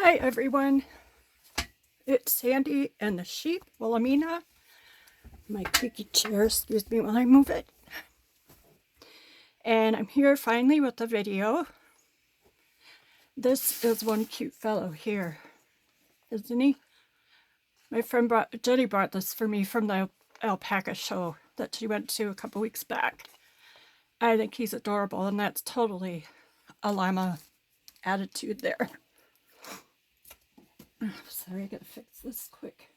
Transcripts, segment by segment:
Hi everyone, it's Sandy and the sheep, Wilhelmina. My creaky chair, excuse me while I move it. And I'm here finally with a video. This is one cute fellow here, isn't he? My friend Jenny brought this for me from the alpaca show that she went to a couple weeks back. I think he's adorable, and that's totally a llama attitude there. Sorry, I gotta fix this quick.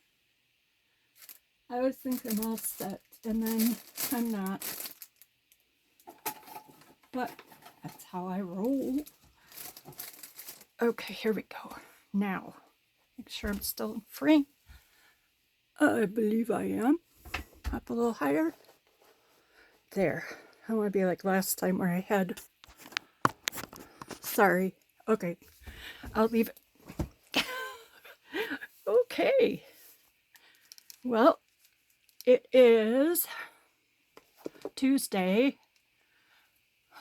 I always think I'm all set, and then I'm not. But that's how I roll. Okay, here we go. Now, make sure I'm still in frame. I believe I am. Up a little higher. There. I want to be like last time where I had... Sorry. Okay, I'll leave it. Okay. Well, it is Tuesday.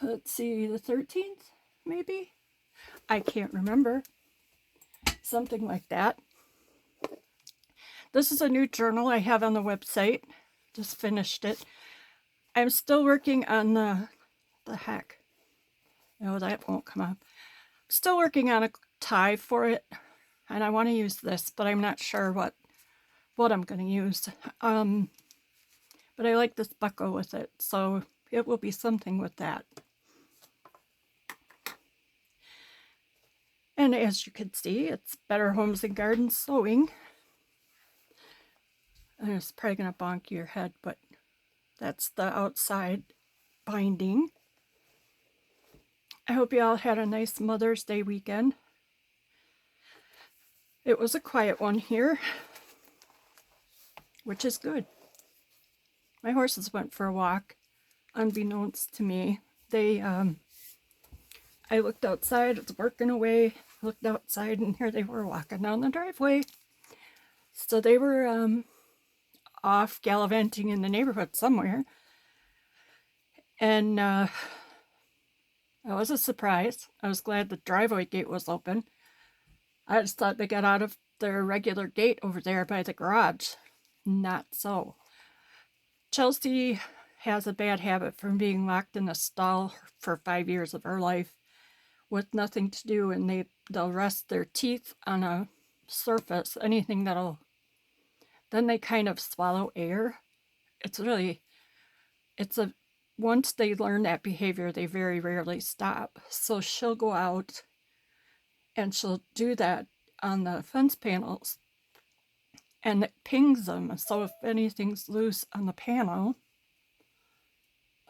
Let's see, the 13th, maybe? I can't remember. Something like that. This is a new journal I have on the website. Just finished it. I'm still working on the heck. No, that won't come up. Still working on a tie for it. And I want to use this, but I'm not sure what I'm going to use. But I like this buckle with it, so it will be something with that. And as you can see, it's Better Homes and Gardens Sewing. And it's probably going to bonk your head, but that's the outside binding. I hope you all had a nice Mother's Day weekend. It was a quiet one here, which is good. My horses went for a walk, unbeknownst to me. I looked outside, it was working away, looked outside, and here they were walking down the driveway. So they were off gallivanting in the neighborhood somewhere. And that was a surprise. I was glad the driveway gate was open. I just thought they got out of their regular gate over there by the garage. Not so. Chelsea has a bad habit from being locked in a stall for 5 years of her life with nothing to do, and they'll rest their teeth on a surface, anything then they kind of swallow air. Once they learn that behavior, they very rarely stop. So she'll go out and she'll do that on the fence panels, and it pings them. So if anything's loose on the panel,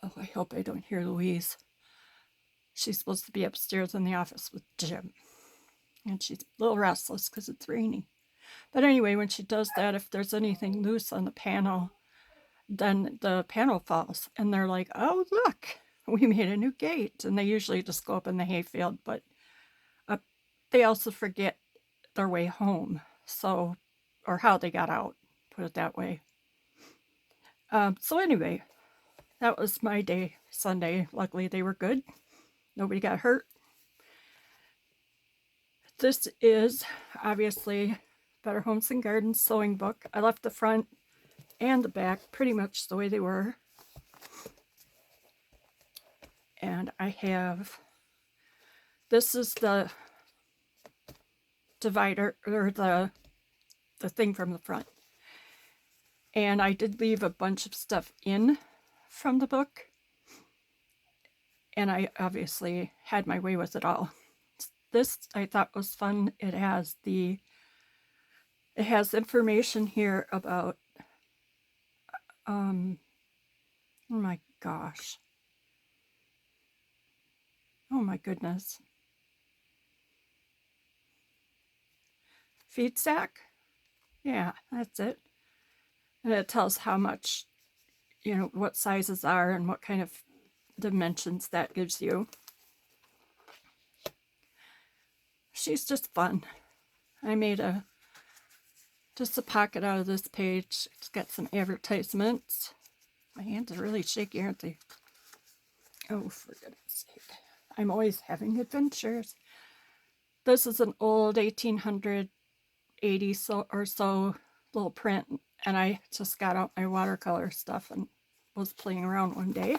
oh, I hope I don't hear Louise. She's supposed to be upstairs in the office with Jim. And she's a little restless because it's rainy. But anyway, when she does that, if there's anything loose on the panel, then the panel falls. And they're like, oh, look, we made a new gate. And they usually just go up in the hayfield. But they also forget their way home. So, or how they got out, put it that way. So anyway, that was my day, Sunday. Luckily, they were good. Nobody got hurt. This is obviously Better Homes and Gardens sewing book. I left the front and the back pretty much the way they were. And I have, this is the divider, or the thing from the front. And I did leave a bunch of stuff in from the book. And I obviously had my way with it all. This I thought was fun. It has information here about oh my gosh. Oh my goodness. Feed sack? Yeah, that's it. And it tells how much, what sizes are and what kind of dimensions that gives you. She's just fun. I made just a pocket out of this page. It's got some advertisements. My hands are really shaky, aren't they? Oh, for goodness sake. I'm always having adventures. This is an old 1880 or so little print, and I just got out my watercolor stuff and was playing around one day.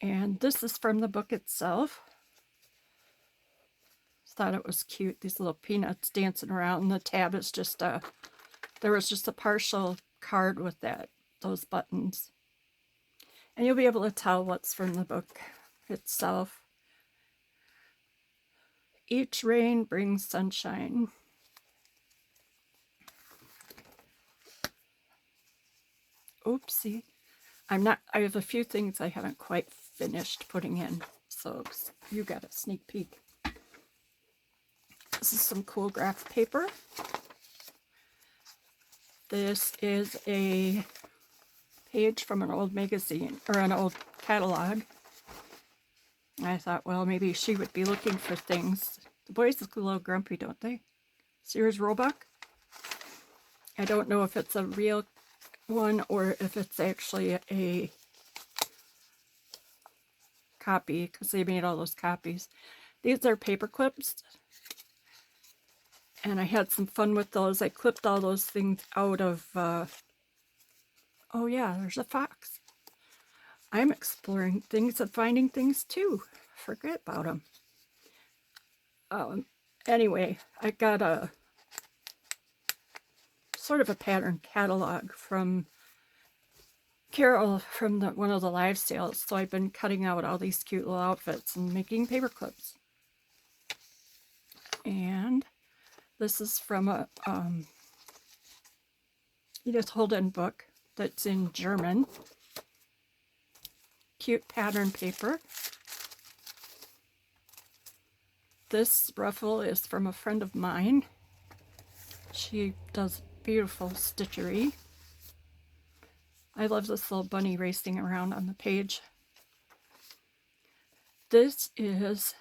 And this is from the book itself. Thought it was cute, these little peanuts dancing around, and the tab is just there was just a partial card with those buttons. And you'll be able to tell what's from the book itself. Each rain brings sunshine. Oopsie. I have a few things I haven't quite finished putting in, so you got a sneak peek. This is some cool graph paper. This is a page from an old magazine, or an old catalog. I thought, well, maybe she would be looking for things. The boys look a little grumpy, don't they? Sears Roebuck. I don't know if it's a real one or if it's actually a copy, because they made all those copies. These are paper clips, and I had some fun with those. I clipped all those things out of, oh yeah, there's a fox. I'm exploring things and finding things too. Forget about them. Anyway, I got a sort of a pattern catalog from Carol from one of the live sales. So I've been cutting out all these cute little outfits and making paper clips. And this is from a Edith Holden book that's in German. Cute pattern paper. This ruffle is from a friend of mine. She does beautiful stitchery. I love this little bunny racing around on the page. This is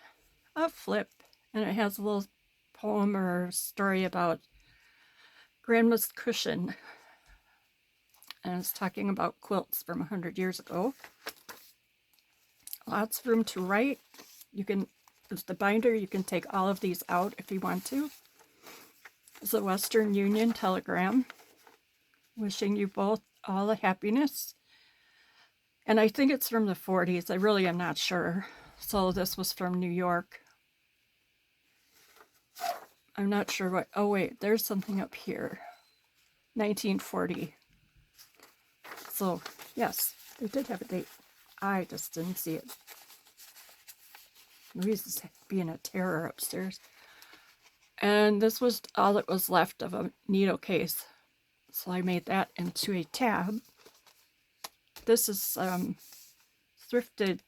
a flip, and it has a little poem or story about Grandma's cushion. And it's talking about quilts from 100 years ago. Lots of room to write. It's the binder, you can take all of these out if you want to. It's a Western Union telegram. Wishing you both all the happiness. And I think it's from the 40s. I really am not sure. So this was from New York. I'm not sure what. Oh wait, there's something up here. 1940. So yes, they did have a date. I just didn't see it. Louise is being a terror upstairs. And this was all that was left of a needle case. So I made that into a tab. This is thrifted,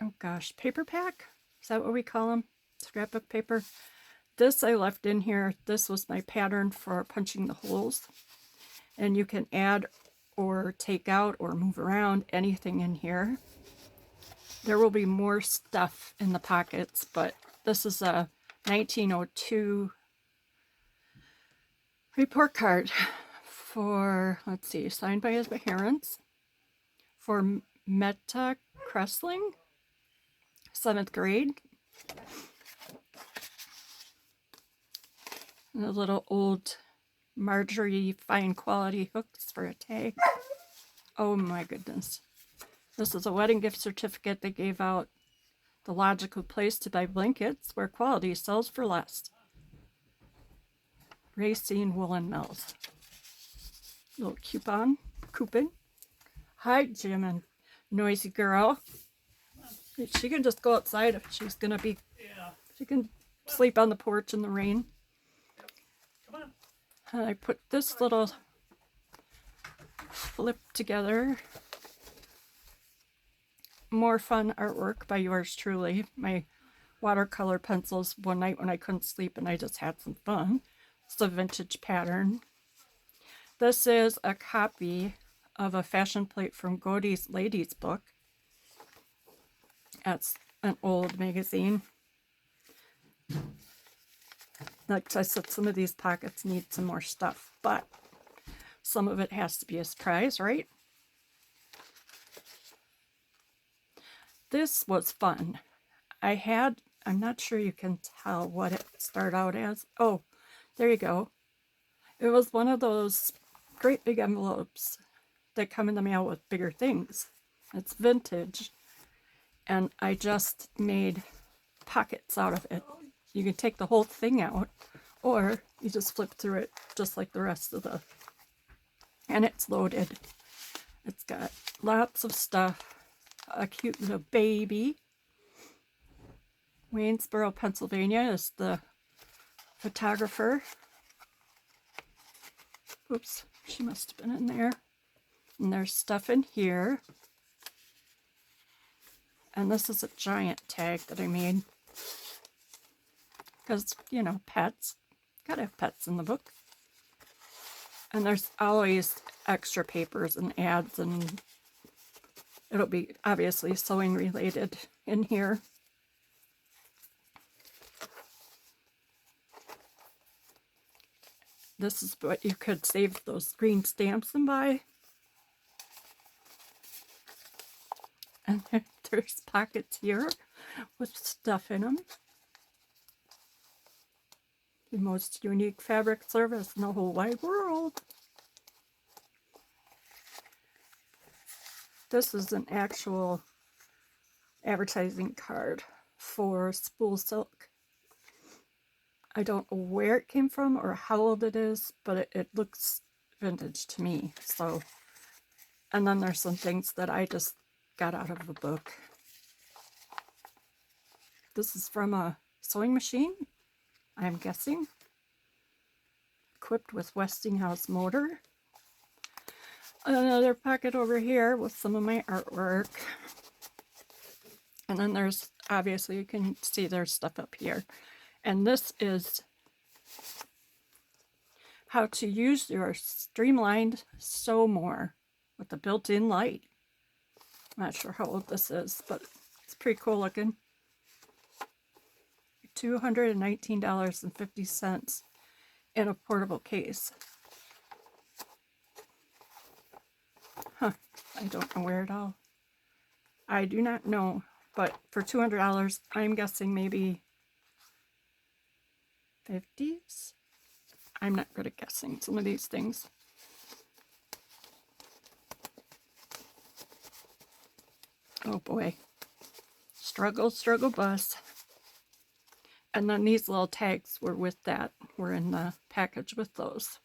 oh gosh, paper pack? Is that what we call them? Scrapbook paper. This I left in here. This was my pattern for punching the holes. And you can add or take out or move around anything in here. There will be more stuff in the pockets, but this is a 1902 report card for, let's see, signed by his parents for Meta Cressling, 7th grade. And a little old Marjorie fine quality hooks for a tag. Oh my goodness. This is a wedding gift certificate they gave out. The logical place to buy blankets where quality sells for less. Racine Woolen Mills. Little coupon. Hi, Jim and noisy girl. She can just go outside if she's gonna be. Yeah. She can sleep on the porch in the rain. Yep. Come on. And I put this little flip together. More fun artwork by yours truly. My watercolor pencils one night when I couldn't sleep and I just had some fun. It's a vintage pattern. This is a copy of a fashion plate from Godey's Ladies book. That's an old magazine. Like I said, some of these pockets need some more stuff, but some of it has to be a surprise, right? This was fun. I'm not sure you can tell what it started out as. Oh, there you go. It was one of those great big envelopes that come in the mail with bigger things. It's vintage, and I just made pockets out of it. You can take the whole thing out, or you just flip through it just like the rest of the, and it's loaded. It's got lots of stuff. A cute little baby. Waynesboro, Pennsylvania is the photographer. Oops, she must have been in there. And there's stuff in here. And this is a giant tag that I made. Because, you know, pets. Gotta have pets in the book. And there's always extra papers and ads, and it'll be obviously sewing related in here. This is what you could save those green stamps and buy. And there's pockets here with stuff in them. The most unique fabric service in the whole wide world. This is an actual advertising card for spool silk. I don't know where it came from or how old it is, but it looks vintage to me. So, and then there's some things that I just got out of a book. This is from a sewing machine, I'm guessing. Equipped with Westinghouse motor. Another pocket over here with some of my artwork. And then there's, obviously you can see there's stuff up here. And this is how to use your streamlined sew more with the built-in light. I'm not sure how old this is, but it's pretty cool looking. $219.50 in a portable case. Huh, I don't know where it all. I do not know, but for $200, I'm guessing maybe 50s? I'm not good at guessing some of these things. Oh boy. Struggle, struggle bus. And then these little tags were with that, were in the package with those.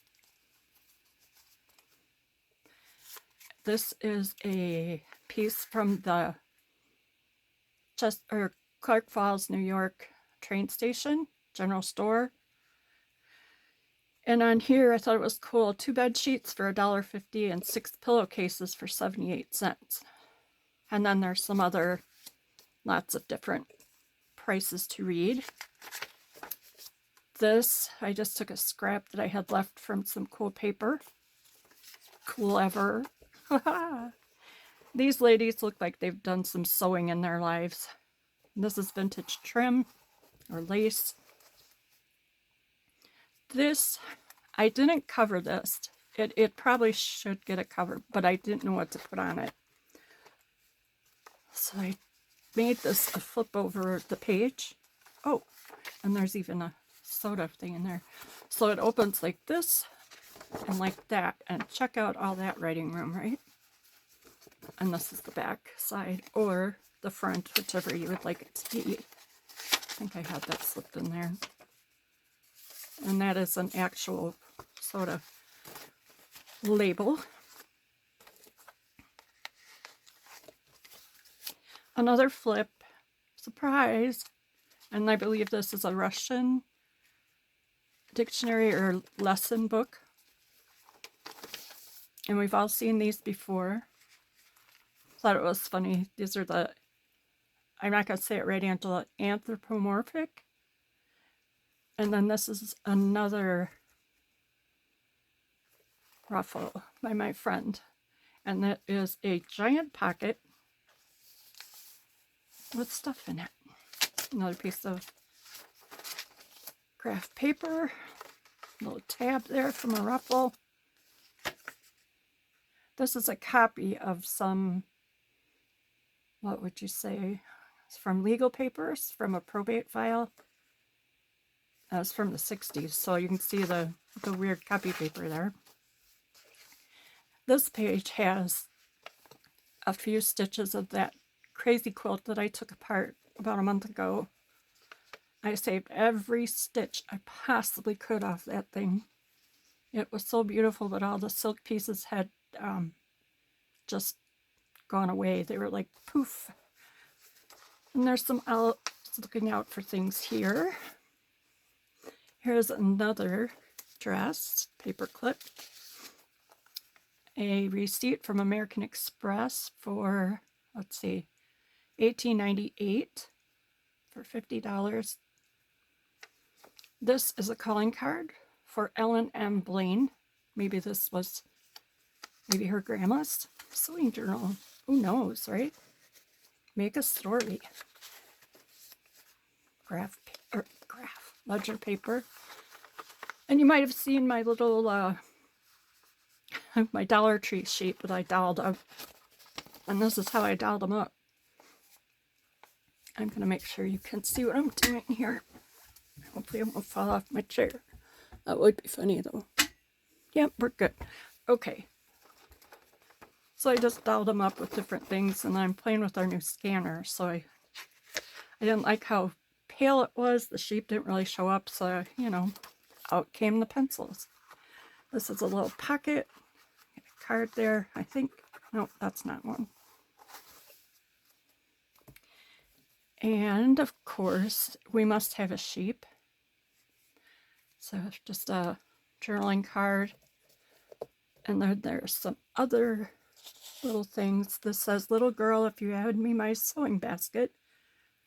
This is a piece from the Clark Falls, New York train station, general store. And on here, I thought it was cool, 2 bed sheets for $1.50 and 6 pillowcases for 78 cents. And then there's some other, lots of different prices to read. This, I just took a scrap that I had left from some cool paper. Clever. These ladies look like they've done some sewing in their lives. This is vintage trim or lace. This, I didn't cover this. It probably should get a cover, but I didn't know what to put on it. So I made this a flip over the page. Oh, and there's even a soda thing in there. So it opens like this and like that, and check out all that writing room, right? And this is the back side or the front, whichever you would like it to be. I think I had that slipped in there. And that is an actual soda label. Another flip, surprise, and I believe this is a Russian dictionary or lesson book. And we've all seen these before. Thought it was funny. These are the, I'm not going to say it right, Angela, anthropomorphic. And then this is another ruffle by my friend. And that is a giant pocket with stuff in it. Another piece of craft paper. Little tab there from a ruffle. This is a copy of some what would you say? It's from legal papers, from a probate file. It's from the 60s, so you can see the weird copy paper there. This page has a few stitches of that crazy quilt that I took apart about a month ago. I saved every stitch I possibly could off that thing. It was so beautiful, but all the silk pieces had just gone away. They were like poof. And there's some owls looking out for things here. Here's another dress, paper clip. A receipt from American Express for, let's see, $18.98 for $50. This is a calling card for Ellen M. Blaine. Maybe this was her grandma's sewing journal. Who knows, right? Make a story. Graph ledger paper. And you might have seen my little my Dollar Tree sheet that I dolled up. And this is how I dolled them up. I'm going to make sure you can see what I'm doing here. Hopefully I won't fall off my chair. That would be funny though. Yep, we're good. Okay. So I just dolled them up with different things, and I'm playing with our new scanner. So I didn't like how pale it was. The sheep didn't really show up, so, you know, out came the pencils. This is a little pocket. Get a card there, I think. No, that's not one. And of course, we must have a sheep. So just a journaling card. And then there's some other little things. This says, "Little girl, if you had me my sewing basket,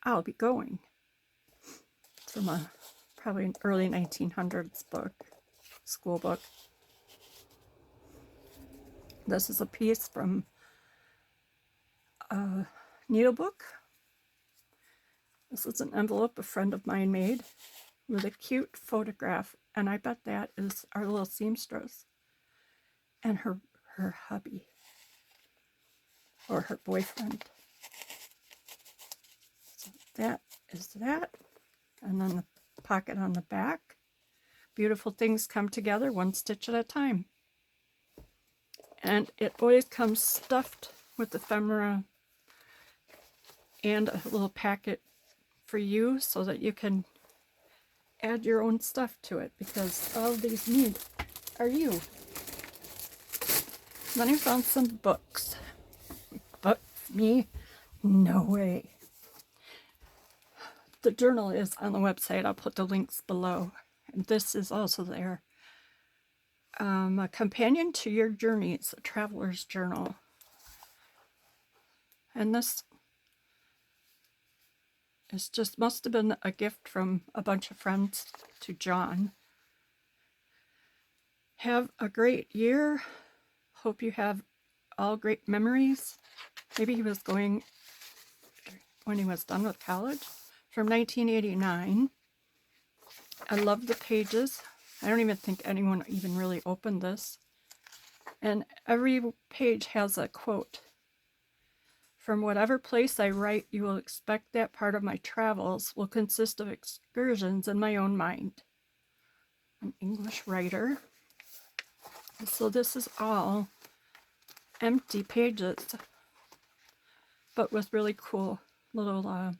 I'll be going." It's from a probably an early 1900s book, school book. This is a piece from a needlebook. This is an envelope a friend of mine made with a cute photograph, and I bet that is our little seamstress and her hubby or her boyfriend. So that is that, and then the pocket on the back. Beautiful things come together one stitch at a time, and it always comes stuffed with ephemera and a little packet for you so that you can add your own stuff to it, because all of these need are you. Then I found some books, but me, no way. The journal is on the website. I'll put the links below. And this is also there. A companion to your journeys, a traveler's journal. And this is just must have been a gift from a bunch of friends to John. Have a great year. Hope you have all great memories. Maybe he was going when he was done with college. From 1989. I love the pages. I don't even think anyone even really opened this. And every page has a quote. "From whatever place I write, you will expect that part of my travels will consist of excursions in my own mind." An English writer. So this is all empty pages, but with really cool little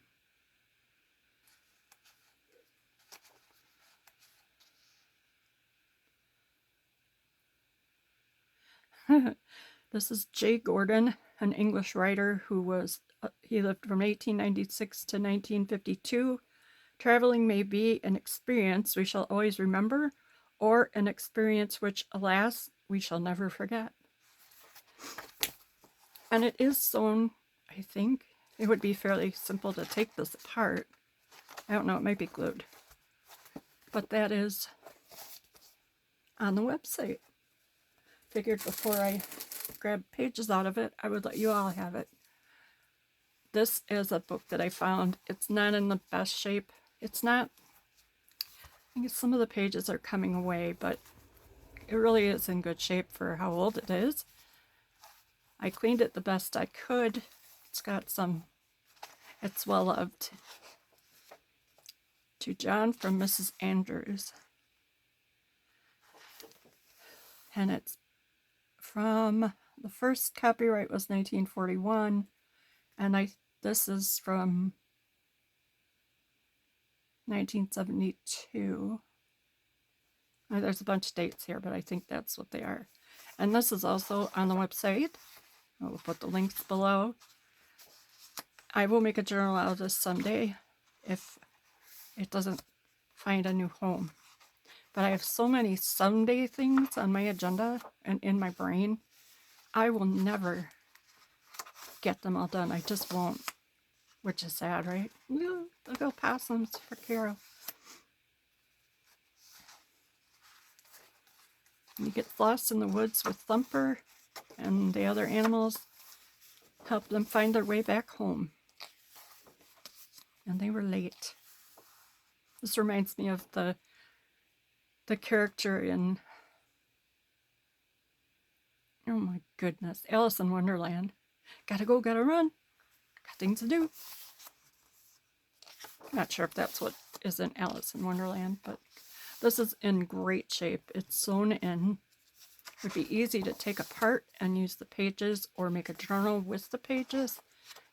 this is J. Gordon, an English writer who was, he lived from 1896 to 1952. "Traveling may be an experience we shall always remember, or an experience which, alas, we shall never forget." And it is sewn, I think. It would be fairly simple to take this apart. I don't know, it might be glued. But that is on the website. Figured before I grab pages out of it, I would let you all have it. This is a book that I found. It's not in the best shape. It's not, I think some of the pages are coming away, but it really is in good shape for how old it is. I cleaned it the best I could. It's got some, it's well loved. To John from Mrs. Andrews. And it's from, the first copyright was 1941, and this is from 1972. There's a bunch of dates here, but I think that's what they are. And this is also on the website. I will put the links below. I will make a journal out of this someday if it doesn't find a new home. But I have so many someday things on my agenda and in my brain, I will never get them all done. I just won't, which is sad, right? Look at opossums for Carol. You get lost in the woods with Thumper and the other animals, help them find their way back home. And they were late. This reminds me of the character in, oh my goodness, Alice in Wonderland. Gotta go, gotta run. Got things to do. Not sure if that's what is in Alice in Wonderland, but this is in great shape. It's sewn in. It would be easy to take apart and use the pages or make a journal with the pages.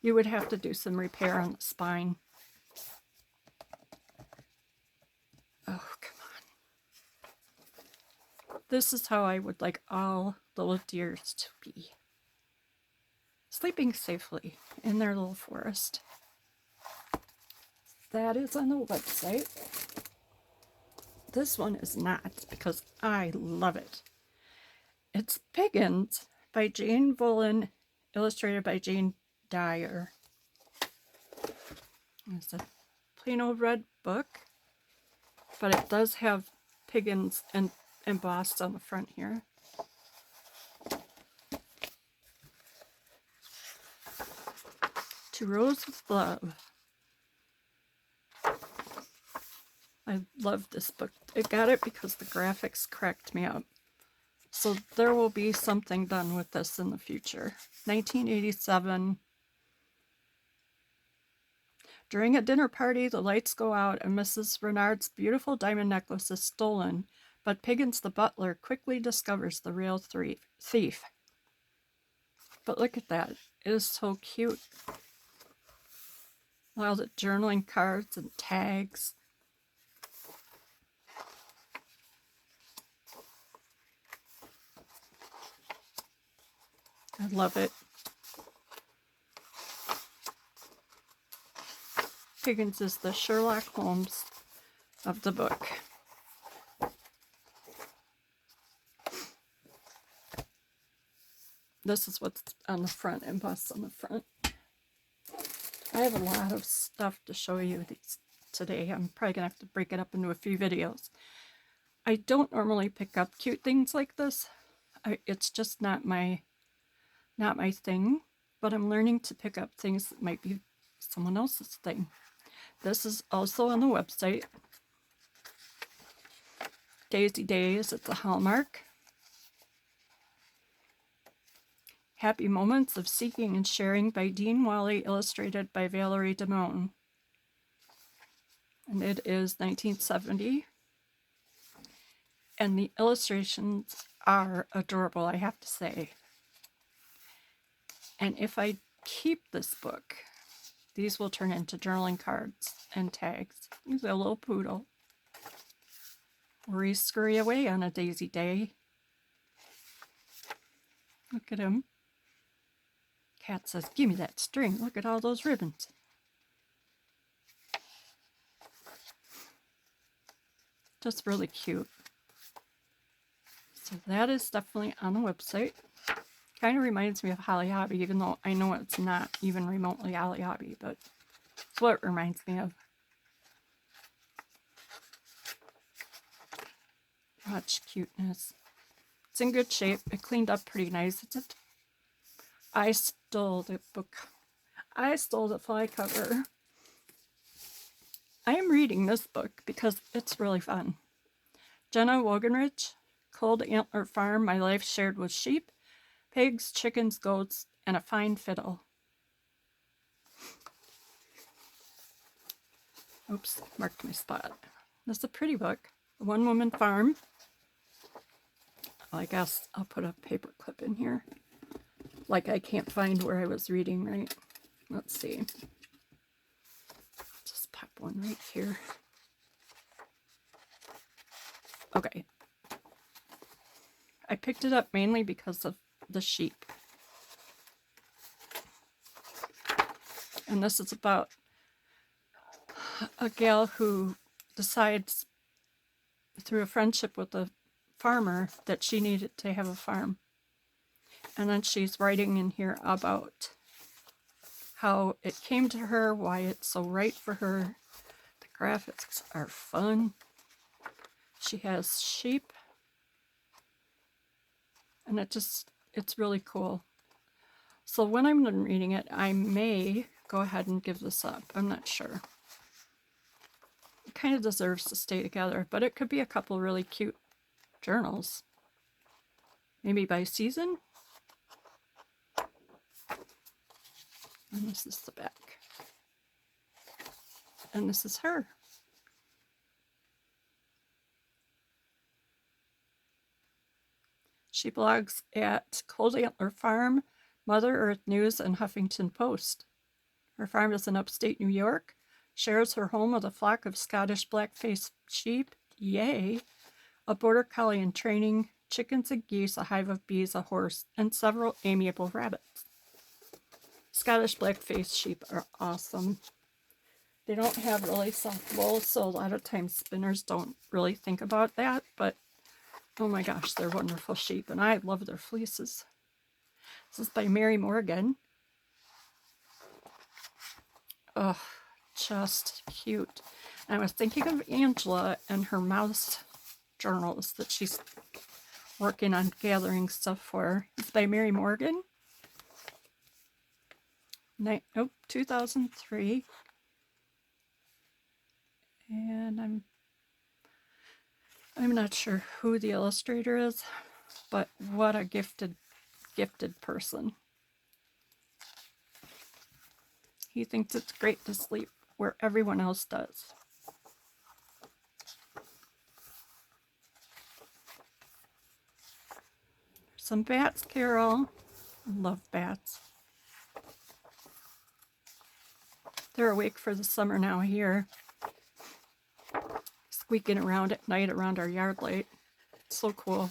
You would have to do some repair on the spine. Oh, come on. This is how I would like all little deers to be. Sleeping safely in their little forest. That is on the website. This one is not, because I love it. It's Piggins by Jane Volin, illustrated by Jane Dyer. It's a plain old red book, but it does have Piggins embossed on the front here. To Rose with Love. I love this book. I got it because the graphics cracked me up. So there will be something done with this in the future. 1987. During a dinner party, the lights go out and Mrs. Renard's beautiful diamond necklace is stolen, but Piggins the butler quickly discovers the real thief. But look at that. It is so cute. All the journaling cards and tags. I love it. Piggins is the Sherlock Holmes of the book. This is what's on the front, embossed on the front. I have a lot of stuff to show you today. I'm probably going to have to break it up into a few videos. I don't normally pick up cute things like this. It's just not my thing, but I'm learning to pick up things that might be someone else's thing. This is also on the website. Daisy Days, it's a Hallmark. Happy Moments of Seeking and Sharing by Dean Wally, illustrated by Valerie Damone. And it is 1970. And the illustrations are adorable, I have to say. And if I keep this book, these will turn into journaling cards and tags. He's a little poodle. We scurry away on a daisy day. Look at him. Cat says, "Give me that string. Look at all those ribbons." Just really cute. So that is definitely on the website. Kind of reminds me of Holly Hobby, even though I know it's not even remotely Holly Hobby, but it's what it reminds me of. Much cuteness. It's in good shape. It cleaned up pretty nice. I stole the book. I stole the fly cover. I am reading this book because it's really fun. Jenna Wogenrich, Cold Antler Farm, My Life Shared with Sheep, Pigs, Chickens, Goats, and a Fine Fiddle. Oops, marked my spot. This is a pretty book. A one-woman farm. I guess I'll put a paper clip in here. Like I can't find where I was reading, right? Let's see. Just pop one right here. Okay. I picked it up mainly because of the sheep. And this is about a gal who decides through a friendship with a farmer that she needed to have a farm. And then she's writing in here about how it came to her, why it's so right for her. The graphics are fun. She has sheep. And it's really cool. So when I'm done reading it, I may go ahead and give this up. I'm not sure. It kind of deserves to stay together, but it could be a couple really cute journals. Maybe by season. And this is the back. And this is her. She blogs at Cold Antler Farm, Mother Earth News, and Huffington Post. Her farm is in upstate New York, shares her home with a flock of Scottish black-faced sheep, yay, a border collie in training, chickens and geese, a hive of bees, a horse, and several amiable rabbits. Scottish black-faced sheep are awesome. They don't have really soft wool, so a lot of times spinners don't really think about that, but oh my gosh, they're wonderful sheep, and I love their fleeces. This is by Mary Morgan. Oh, just cute. And I was thinking of Angela and her mouse journals that she's working on gathering stuff for. It's by Mary Morgan. 2003. And I'm not sure who the illustrator is, but what a gifted person. He thinks it's great to sleep where everyone else does. Some bats, Carol. I love bats. They're awake for the summer now here. Squeaking around at night around our yard light. It's so cool.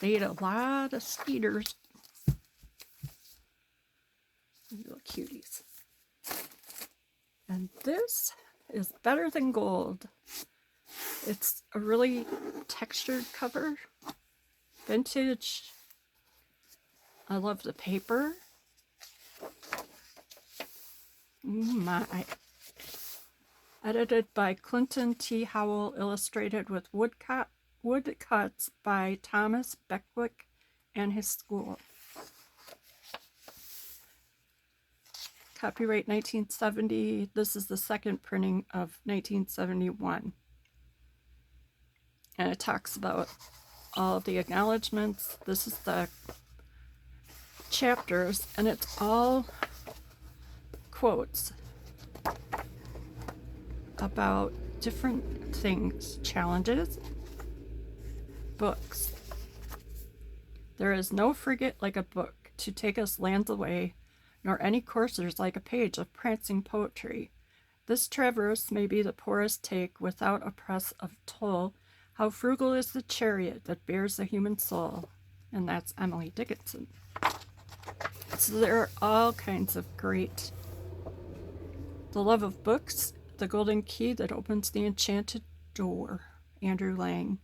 They eat a lot of skeeters. Little cuties. And this is Better Than Gold. It's a really textured cover. Vintage. I love the paper. My. Edited by Clinton T. Howell, illustrated with woodcuts by Thomas Beckwith and his school. Copyright 1970. This is the second printing of 1971. And it talks about all the acknowledgments. This is the chapters, and it's all quotes about different things, challenges, books. There is no frigate like a book to take us lands away, nor any coursers like a page of prancing poetry. This traverse may be the poorest take without a press of toll. How frugal is the chariot that bears the human soul. And that's Emily Dickinson. So there are all kinds of great. The love of books, the golden key that opens the enchanted door. Andrew Lang.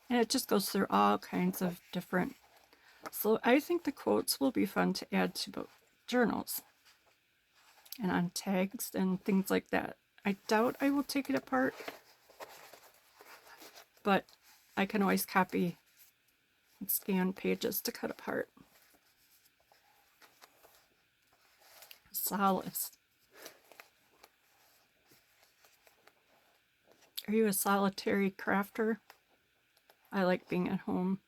And it just goes through all kinds of different. So I think the quotes will be fun to add to book journals and on tags and things like that. I doubt I will take it apart, but I can always copy and scan pages to cut apart. Solace. Are you a solitary crafter? I like being at home.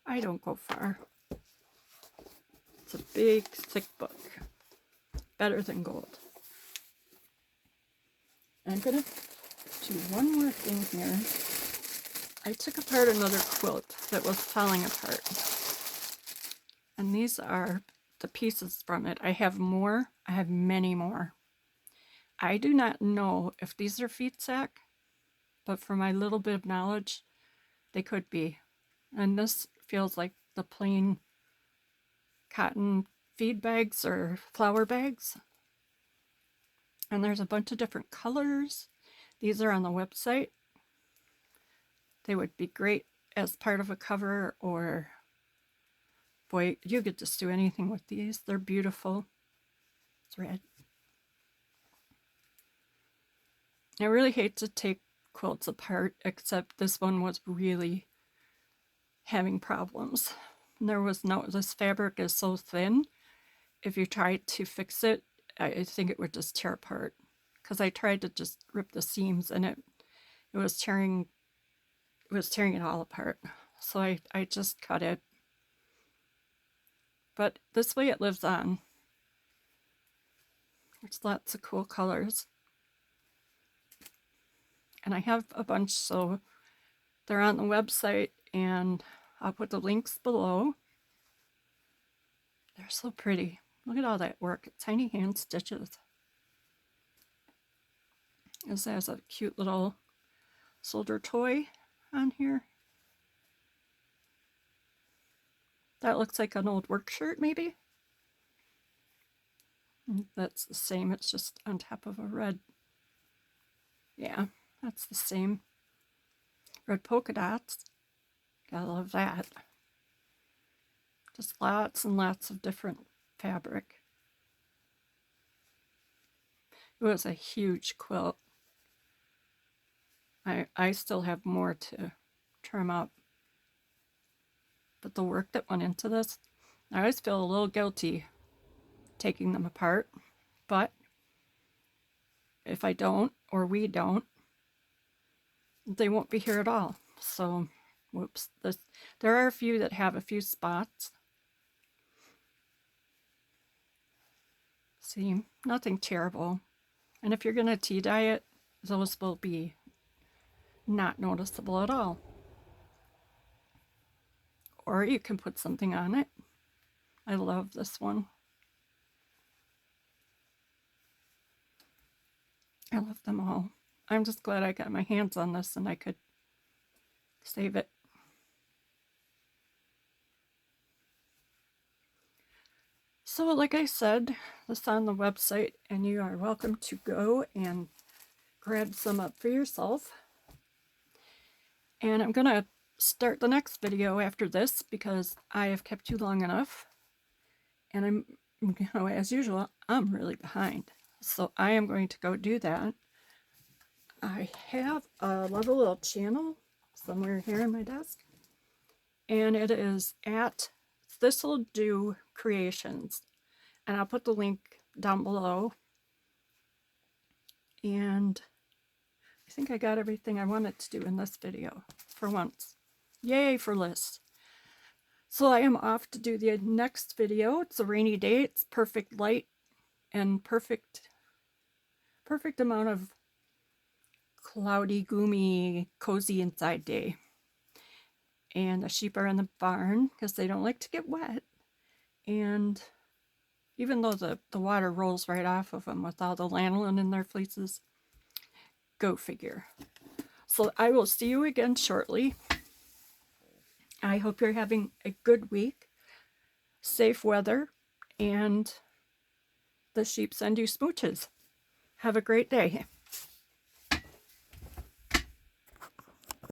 I don't go far. It's a big, thick book. Better than gold. I'm going to do one more thing here. I took apart another quilt that was falling apart. And these are the pieces from it. I have more. I have many more. I do not know if these are feed sack, but for my little bit of knowledge, they could be. And this feels like the plain cotton feed bags or flour bags. And there's a bunch of different colors. These are on the website. They would be great as part of a cover, or boy, you could just do anything with these. They're beautiful. It's red. I really hate to take quilts apart, except this one was really having problems. This fabric is so thin. If you tried to fix it, I think it would just tear apart. Because I tried to just rip the seams, and it was tearing it all apart. So I just cut it. But this way it lives on. There's lots of cool colors. And I have a bunch, so they're on the website, and I'll put the links below. They're so pretty. Look at all that work. Tiny hand stitches. This has a cute little soldier toy on here. That looks like an old work shirt, maybe. That's the same. It's just on top of a red. Yeah, that's the same. Red polka dots. Gotta love that. Just lots and lots of different fabric. It was a huge quilt. I still have more to trim up. But the work that went into this, I always feel a little guilty taking them apart. But if I don't, or we don't, they won't be here at all. So, whoops. There are a few that have a few spots. See, nothing terrible. And if you're going to tea dye it, those will be not noticeable at all. Or you can put something on it. I love this one. I love them all. I'm just glad I got my hands on this and I could save it. So like I said, this is on the website, and you are welcome to go and grab some up for yourself. And I'm going to start the next video after this because I have kept you long enough. And as usual, I'm really behind. So I am going to go do that. I have a little channel somewhere here in my desk. And it is at This'll Do Creations. And I'll put the link down below. And I think I got everything I wanted to do in this video for once. Yay for lists. So I am off to do the next video. It's a rainy day. It's perfect light and perfect amount of cloudy, gloomy, cozy inside day. And the sheep are in the barn because they don't like to get wet. And even though the water rolls right off of them with all the lanolin in their fleeces, go figure. So I will see you again shortly. I hope you're having a good week, safe weather, and the sheep send you smooches. Have a great day.